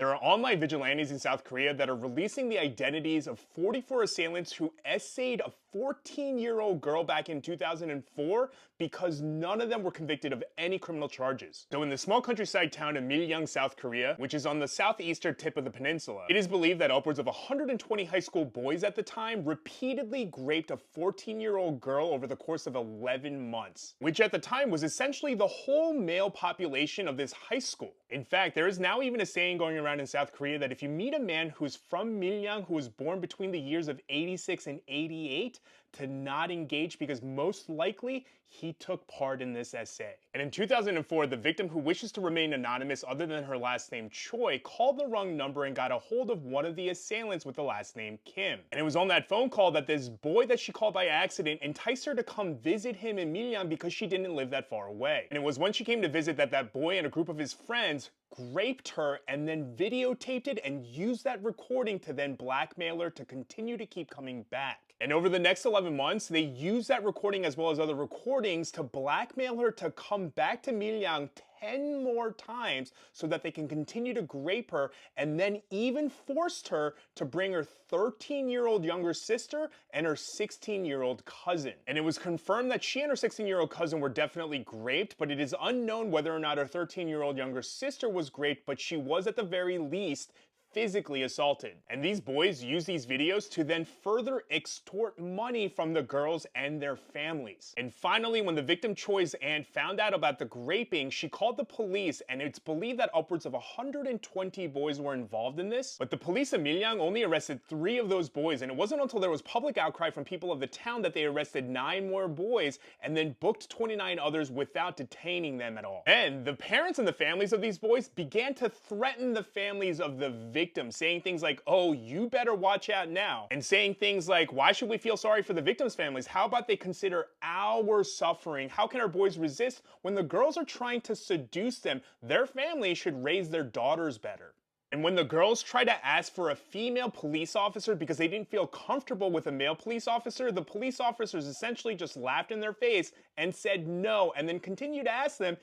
There are online vigilantes in South Korea that are releasing the identities of 44 assailants who SAed a 14-year-old girl back in 2004 because none of them were convicted of any criminal charges. So in the small countryside town of Miryang, South Korea, which is on the southeastern tip of the peninsula, it is believed that upwards of 120 high school boys at the time repeatedly raped a 14-year-old girl over the course of 11 months, which at the time was essentially the whole male population of this high school. In fact, there is now even a saying going around in South Korea that if you meet a man who's from Miryang who was born between the years of 86 and 88, to not engage because most likely he took part in this essay. And in 2004, the victim, who wishes to remain anonymous other than her last name Choi, called the wrong number and got a hold of one of the assailants with the last name Kim. And it was on that phone call that this boy that she called by accident enticed her to come visit him in Miryang because she didn't live that far away. And it was when she came to visit that boy and a group of his friends raped her and then videotaped it and used that recording to then blackmail her to continue to keep coming back. And over the next 11 months, they used that recording as well as other recordings to blackmail her to come back to Miryang 10 more times so that they can continue to rape her, and then even forced her to bring her 13-year-old younger sister and her 16-year-old cousin. And it was confirmed that she and her 16-year-old cousin were definitely raped, but it is unknown whether or not her 13-year-old younger sister was raped, but she was at the very least physically assaulted. And these boys use these videos to then further extort money from the girls and their families. And finally, when the victim Choi's aunt found out about the raping, she called the police, and it's believed that upwards of 120 boys were involved in this. But the police of Miryang only arrested 3 of those boys, and it wasn't until there was public outcry from people of the town that they arrested 9 more boys and then booked 29 others without detaining them at all. And the parents and the families of these boys began to threaten the families of the victims, saying things like, "Oh, you better watch out now," and saying things like, "Why should we feel sorry for the victims' families? How about they consider our suffering? How can our boys resist when the girls are trying to seduce them? Their families should raise their daughters better." And when the girls tried to ask for a female police officer because they didn't feel comfortable with a male police officer, the police officers essentially just laughed in their face and said no, and then continued to ask them,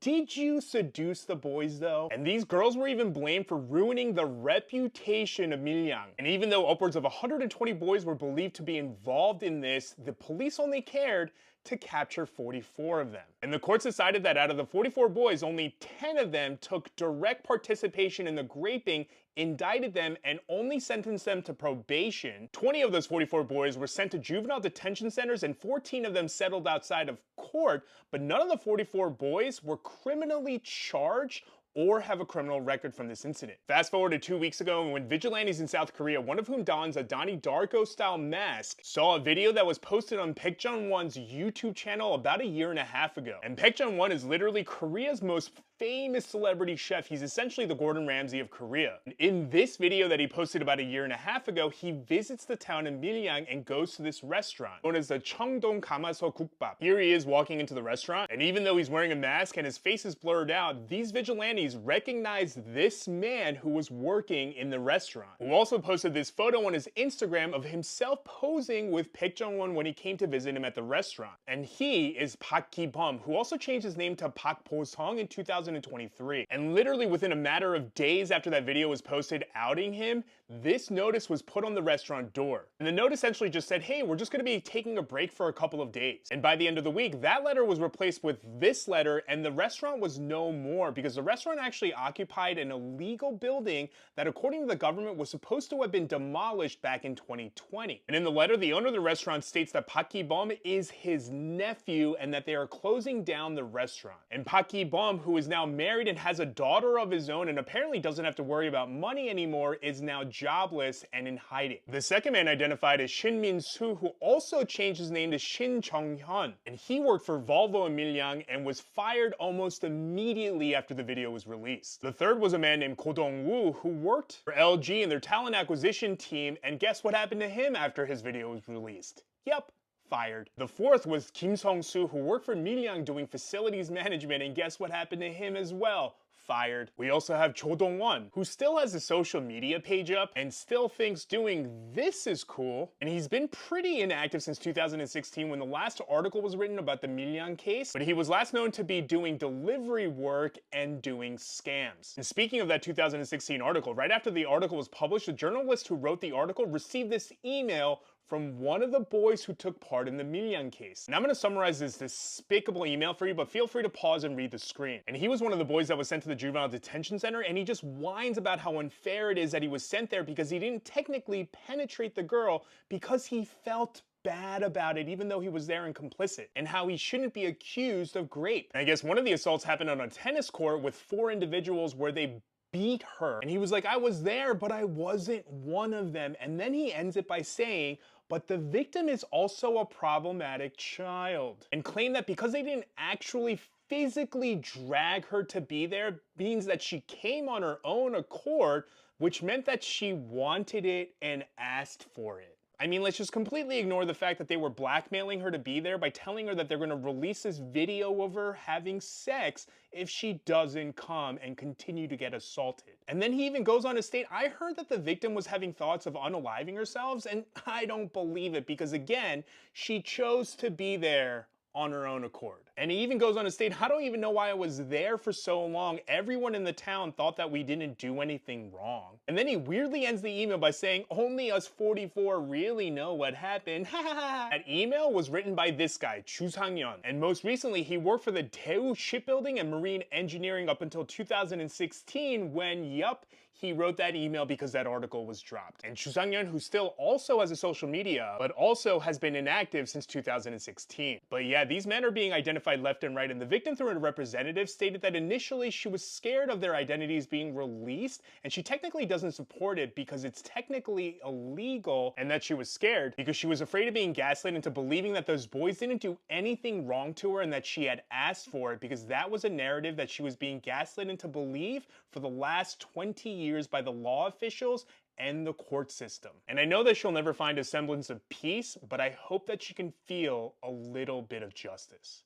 "Did you seduce the boys though?" And these girls were even blamed for ruining the reputation of Miryang. And even though upwards of 120 boys were believed to be involved in this, the police only cared to capture 44 of them. And the courts decided that out of the 44 boys, only 10 of them took direct participation in the raping, indicted them, and only sentenced them to probation. 20 of those 44 boys were sent to juvenile detention centers, and 14 of them settled outside of court, but none of the 44 boys were criminally charged or have a criminal record from this incident. Fast forward to 2 weeks ago, when vigilantes in South Korea, one of whom dons a Donnie Darko-style mask, saw a video that was posted on Baek Jung-won's YouTube channel about a year and a half ago. And Baek Jung-won is literally Korea's most famous celebrity chef. He's essentially the Gordon Ramsay of Korea. In this video that he posted about a year and a half ago, he visits the town of Miryang and goes to this restaurant known as the Cheongdong Gamaso Gukbap. Here he is walking into the restaurant, and even though he's wearing a mask and his face is blurred out, these vigilantes recognized this man who was working in the restaurant, who also posted this photo on his Instagram of himself posing with Baek Jung-won when he came to visit him at the restaurant. And he is Park Ki-bum, who also changed his name to Park Bo-sung in 2023. And literally within a matter of days after that video was posted outing him, this notice was put on the restaurant door. And the note essentially just said, "Hey, we're just going to be taking a break for a couple of days." And by the end of the week, that letter was replaced with this letter, and the restaurant was no more because the restaurant actually occupied an illegal building that, according to the government, was supposed to have been demolished back in 2020. And in the letter, the owner of the restaurant states that Park Ki-bum is his nephew and that they are closing down the restaurant. And Park Ki-bum, who is now married and has a daughter of his own and apparently doesn't have to worry about money anymore, is now jobless and in hiding. The second man identified as Shin Min-soo, who also changed his name to Shin Jong-hyun, and he worked for Volvo in Miryang and was fired almost immediately after the video was released. The third was a man named Ko Dong-woo, who worked for LG in their talent acquisition team, and guess what happened to him after his video was released? Yep, fired. The fourth was Kim Song-soo, who worked for Miryang doing facilities management, and guess what happened to him as well? fired. We also have Cho Dong-won, who still has a social media page up and still thinks doing this is cool. And he's been pretty inactive since 2016 when the last article was written about the Miryang case, but he was last known to be doing delivery work and doing scams. And speaking of that 2016 article, right after the article was published, the journalist who wrote the article received this email from one of the boys who took part in the Miryang case. And I'm gonna summarize this despicable email for you, but feel free to pause and read the screen. And he was one of the boys that was sent to the juvenile detention center, and he just whines about how unfair it is that he was sent there because he didn't technically penetrate the girl because he felt bad about it, even though he was there and complicit, and how he shouldn't be accused of rape. And I guess one of the assaults happened on a tennis court with 4 individuals where they beat her. And he was like, I was there, but I wasn't one of them. And then he ends it by saying, but the victim is also a problematic child, and claimed that because they didn't actually physically drag her to be there means that she came on her own accord, which meant that she wanted it and asked for it. I mean, let's just completely ignore the fact that they were blackmailing her to be there by telling her that they're gonna release this video of her having sex if she doesn't come and continue to get assaulted. And then he even goes on to state, I heard that the victim was having thoughts of unaliving herself, and I don't believe it because again, she chose to be there on her own accord. And he even goes on to state, I don't even know why I was there for so long. Everyone in the town thought that we didn't do anything wrong. And then he weirdly ends the email by saying, only us 44 really know what happened. That email was written by this guy, Chu Sang-yeon. And most recently, he worked for the Daewoo Shipbuilding and Marine Engineering up until 2016 when, yup, he wrote that email because that article was dropped. And Chu Sang-yeon, who still also has a social media, but also has been inactive since 2016. But yeah, these men are being identified left and right, and the victim through a representative stated that initially she was scared of their identities being released, and she technically doesn't support it because it's technically illegal, and that she was scared because she was afraid of being gaslit into believing that those boys didn't do anything wrong to her and that she had asked for it, because that was a narrative that she was being gaslit into believe for the last 20 years by the law officials and the court system. And I know that she'll never find a semblance of peace, but I hope that she can feel a little bit of justice.